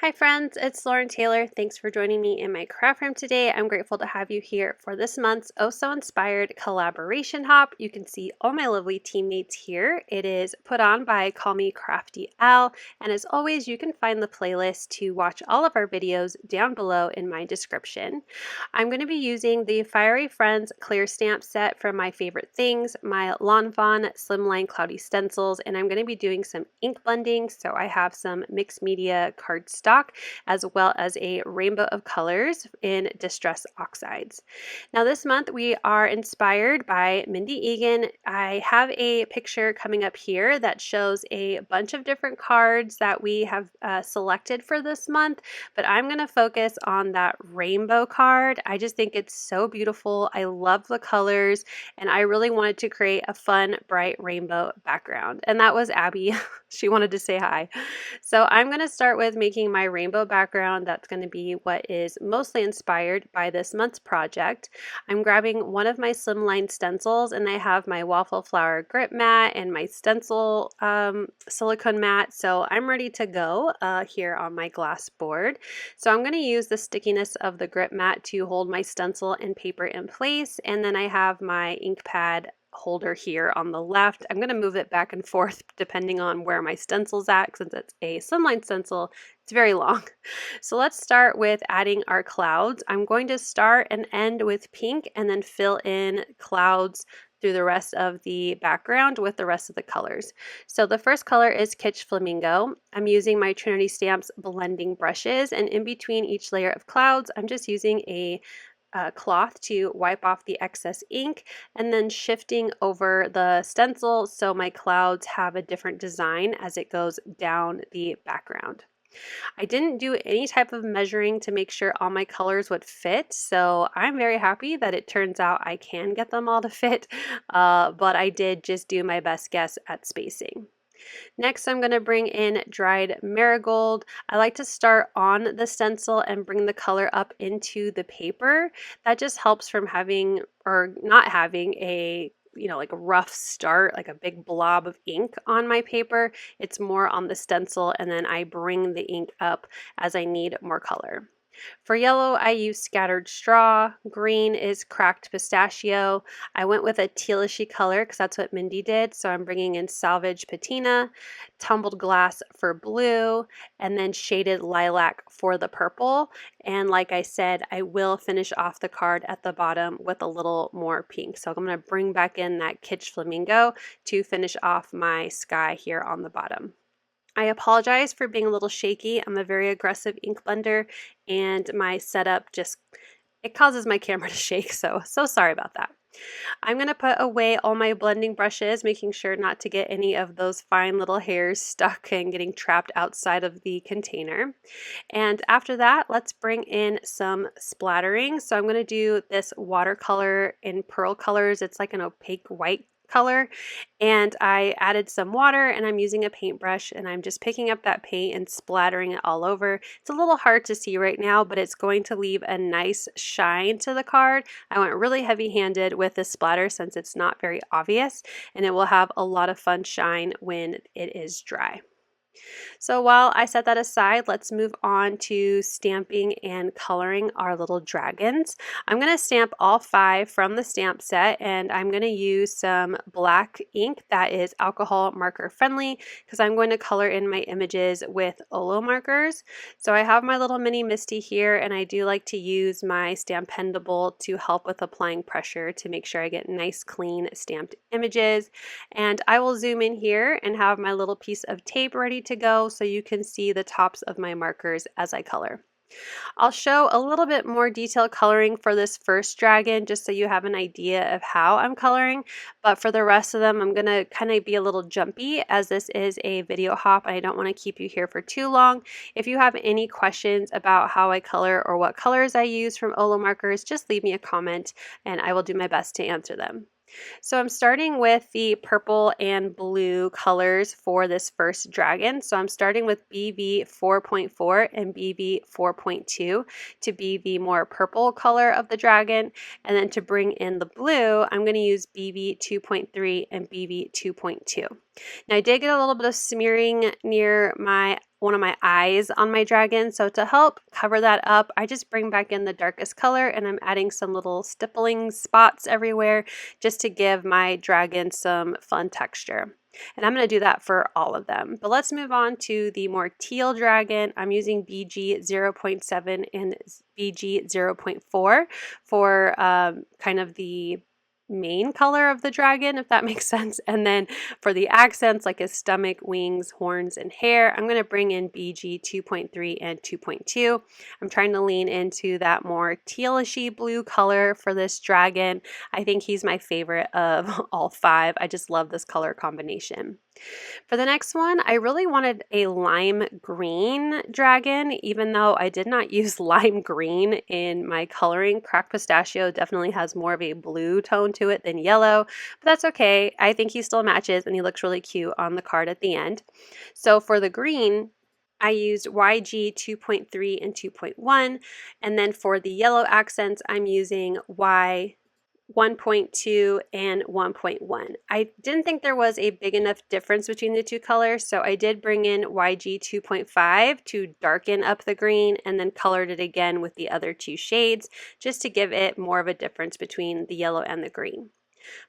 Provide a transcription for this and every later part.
Hi friends, it's Lauren Taylor. Thanks for joining me in my craft room today. I'm grateful to have you here for this month's Oh So Inspired collaboration hop. You can see all my lovely teammates here. It is put on by Call Me Crafty Al, and as always, you can find the playlist to watch all of our videos down below in my description. I'm going to be using the Fiery Friends clear stamp set from My Favorite Things, my Lawn Fawn Slimline Cloudy stencils, and I'm going to be doing some ink blending. So I have some mixed media cardstock as well as a rainbow of colors in Distress Oxides. Now this month we are inspired by Mindy Egan. I have a picture coming up here that shows a bunch of different cards that we have selected for this month, but I'm going to focus on that rainbow card. I just think it's so beautiful. I love the colors, and I really wanted to create a fun, bright rainbow background. And that was Abby. She wanted to say hi. So I'm going to start with making my rainbow background. That's going to be what is mostly inspired by this month's project. I'm grabbing one of my slimline stencils, and I have my waffle flower grip mat and my stencil silicone mat. So I'm ready to go here on my glass board. So I'm going to use the stickiness of the grip mat to hold my stencil and paper in place. And then I have my ink pad holder here on the left. I'm going to move it back and forth depending on where my stencil's at. Since it's a slimline stencil, it's very long. So let's start with adding our clouds. I'm going to start and end with pink and then fill in clouds through the rest of the background with the rest of the colors. So the first color is Kitsch Flamingo. I'm using my Trinity Stamps blending brushes, and in between each layer of clouds, I'm just using a cloth to wipe off the excess ink and then shifting over the stencil so my clouds have a different design as it goes down the background. I didn't do any type of measuring to make sure all my colors would fit, so I'm very happy that it turns out I can get them all to fit, but I did just do my best guess at spacing. Next, I'm going to bring in dried marigold. I like to start on the stencil and bring the color up into the paper. That just helps from having or not having a like a rough start, like a big blob of ink on my paper. It's more on the stencil, and then I bring the ink up as I need more color. For yellow, I use scattered straw. Green is cracked pistachio. I went with a tealishy color because that's what Mindy did. So I'm bringing in salvage patina, tumbled glass for blue, and then shaded lilac for the purple. And like I said, I will finish off the card at the bottom with a little more pink. So I'm going to bring back in that Kitsch Flamingo to finish off my sky here on the bottom. I apologize for being a little shaky. I'm a very aggressive ink blender, and my setup it causes my camera to shake, so sorry about that. I'm going to put away all my blending brushes, making sure not to get any of those fine little hairs stuck and getting trapped outside of the container. And after that, let's bring in some splattering. So I'm going to do this watercolor in pearl colors. It's like an opaque white color, and I added some water, and I'm using a paintbrush, and I'm just picking up that paint and splattering it all over. It's a little hard to see right now, but it's going to leave a nice shine to the card. I went really heavy-handed with this splatter since it's not very obvious, and it will have a lot of fun shine when it is dry. So while I set that aside, let's move on to stamping and coloring our little dragons. I'm going to stamp all 5 from the stamp set, and I'm going to use some black ink that is alcohol marker friendly because I'm going to color in my images with Olo markers. So I have my little mini Misty here, and I do like to use my Stampendable to help with applying pressure to make sure I get nice clean stamped images. And I will zoom in here and have my little piece of tape ready to go so you can see the tops of my markers as I color. I'll show a little bit more detailed coloring for this first dragon just so you have an idea of how I'm coloring, but for the rest of them I'm going to kind of be a little jumpy as this is a video hop and I don't want to keep you here for too long. If you have any questions about how I color or what colors I use from Olo markers, just leave me a comment and I will do my best to answer them. So I'm starting with the purple and blue colors for this first dragon. So I'm starting with BB 4.4 and BB 4.2 to be the more purple color of the dragon. And then to bring in the blue, I'm going to use BB 2.3 and BB 2.2. Now I did get a little bit of smearing near my one of my eyes on my dragon. So to help cover that up, I just bring back in the darkest color and I'm adding some little stippling spots everywhere just to give my dragon some fun texture. And I'm going to do that for all of them. But let's move on to the more teal dragon. I'm using BG 0.7 and BG 0.4 for kind of the main color of the dragon, if that makes sense. And then for the accents like his stomach, wings, horns, and hair, I'm going to bring in BG 2.3 and 2.2. I'm trying to lean into that more tealishy blue color for this dragon. I think he's my favorite of all 5. I just love this color combination. For the next one, I really wanted a lime green dragon, even though I did not use lime green in my coloring. Cracked Pistachio definitely has more of a blue tone to it than yellow, but that's okay. I think he still matches and he looks really cute on the card at the end. So for the green, I used YG 2.3 and 2.1, and then for the yellow accents, I'm using Y 1.2 and 1.1. I didn't think there was a big enough difference between the two colors, so I did bring in YG 2.5 to darken up the green and then colored it again with the other 2 shades just to give it more of a difference between the yellow and the green.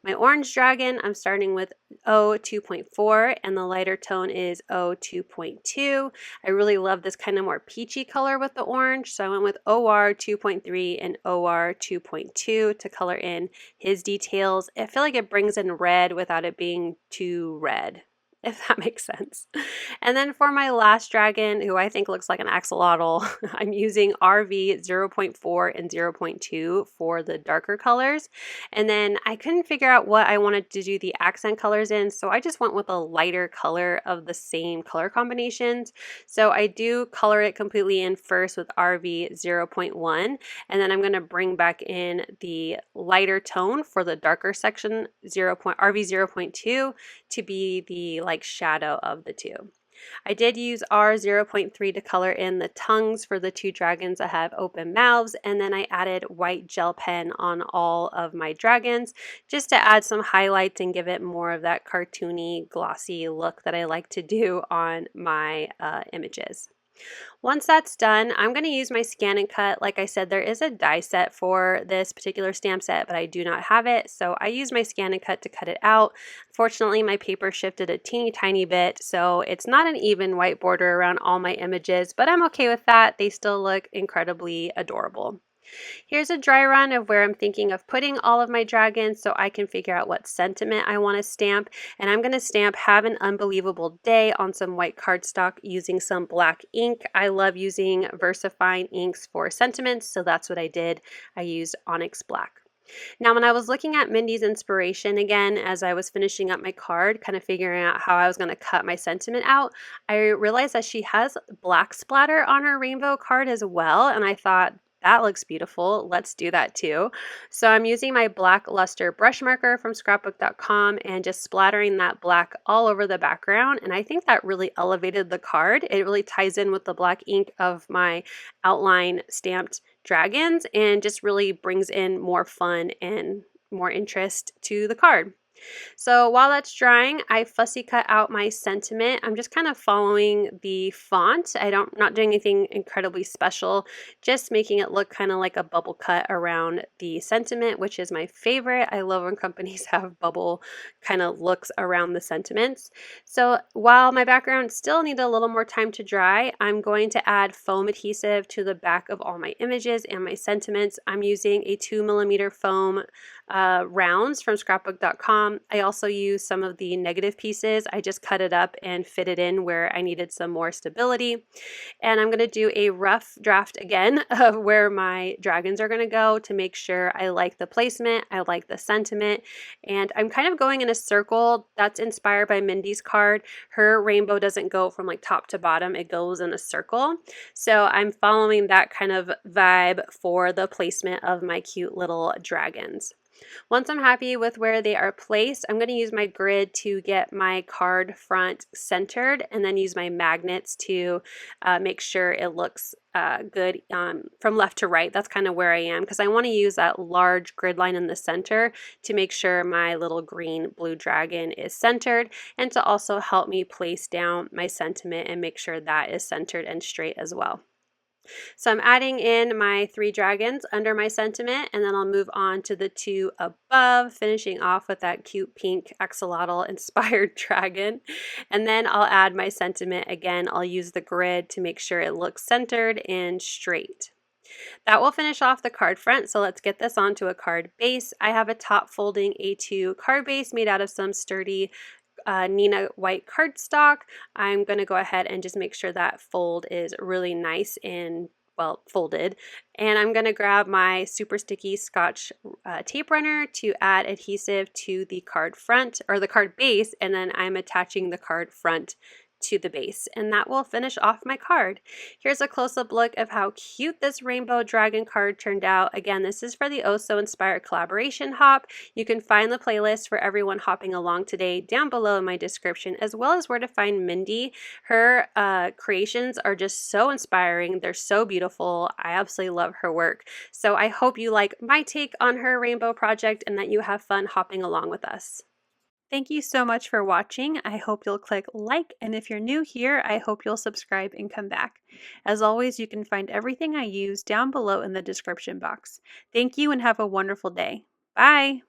My orange dragon, I'm starting with O 2.4 and the lighter tone is O 2.2. I really love this kind of more peachy color with the orange, so I went with OR 2.3 and OR 2.2 to color in his details. I feel like it brings in red without it being too red, if that makes sense. And then for my last dragon, who I think looks like an axolotl, I'm using RV 0.4 and 0.2 for the darker colors. And then I couldn't figure out what I wanted to do the accent colors in, so I just went with a lighter color of the same color combinations. So I do color it completely in first with RV 0.1, and then I'm going to bring back in the lighter tone for the darker section, RV 0.2, to be the like shadow of the two. I did use R 0.3 to color in the tongues for the 2 dragons that have open mouths, and then I added white gel pen on all of my dragons just to add some highlights and give it more of that cartoony, glossy look that I like to do on my images. Once that's done, I'm going to use my scan and cut. Like I said, there is a die set for this particular stamp set, but I do not have it. So I use my scan and cut to cut it out. Fortunately, my paper shifted a teeny tiny bit, so it's not an even white border around all my images, but I'm okay with that. They still look incredibly adorable. Here's a dry run of where I'm thinking of putting all of my dragons so I can figure out what sentiment I want to stamp. And I'm going to stamp Have an Unbelievable Day on some white cardstock using some black ink. I love using VersaFine inks for sentiments, so that's what I did. I used Onyx Black. Now, when I was looking at Mindy's inspiration again, as I was finishing up my card, kind of figuring out how I was going to cut my sentiment out, I realized that she has black splatter on her rainbow card as well. And I thought, that looks beautiful. Let's do that too. So I'm using my black luster brush marker from scrapbook.com and just splattering that black all over the background. And I think that really elevated the card. It really ties in with the black ink of my outline stamped dragons and just really brings in more fun and more interest to the card. So while that's drying, I fussy cut out my sentiment. I'm just kind of following the font. Not doing anything incredibly special, just making it look kind of like a bubble cut around the sentiment, which is my favorite. I love when companies have bubble kind of looks around the sentiments. So while my background still needed a little more time to dry, I'm going to add foam adhesive to the back of all my images and my sentiments. I'm using a 2mm foam rounds from scrapbook.com. I also use some of the negative pieces. I just cut it up and fit it in where I needed some more stability. And I'm going to do a rough draft again of where my dragons are going to go to make sure I like the placement, I like the sentiment, and I'm kind of going in a circle. That's inspired by Mindy's card. Her rainbow doesn't go from like top to bottom, it goes in a circle. So I'm following that kind of vibe for the placement of my cute little dragons. Once I'm happy with where they are placed, I'm going to use my grid to get my card front centered and then use my magnets to make sure it looks good from left to right. That's kind of where I am because I want to use that large grid line in the center to make sure my little green blue dragon is centered and to also help me place down my sentiment and make sure that is centered and straight as well. So I'm adding in my 3 dragons under my sentiment, and then I'll move on to the 2 above, finishing off with that cute pink axolotl inspired dragon. And then I'll add my sentiment again. I'll use the grid to make sure it looks centered and straight. That will finish off the card front, so let's get this onto a card base. I have a top folding A2 card base made out of some sturdy Nina white cardstock. I'm going to go ahead and just make sure that fold is really nice and well folded. And I'm going to grab my super sticky Scotch tape runner to add adhesive to the card front or the card base, and then I'm attaching the card front to the base, and that will finish off my card. Here's a close-up look of how cute this rainbow dragon card turned out. Again, this is for the Oh So Inspired collaboration hop. You can find the playlist for everyone hopping along today down below in my description, as well as where to find Mindy. Her creations are just so inspiring. They're so beautiful. I absolutely love her work. So I hope you like my take on her rainbow project and that you have fun hopping along with us. Thank you so much for watching. I hope you'll click like, and if you're new here, I hope you'll subscribe and come back. As always, you can find everything I use down below in the description box. Thank you and have a wonderful day. Bye!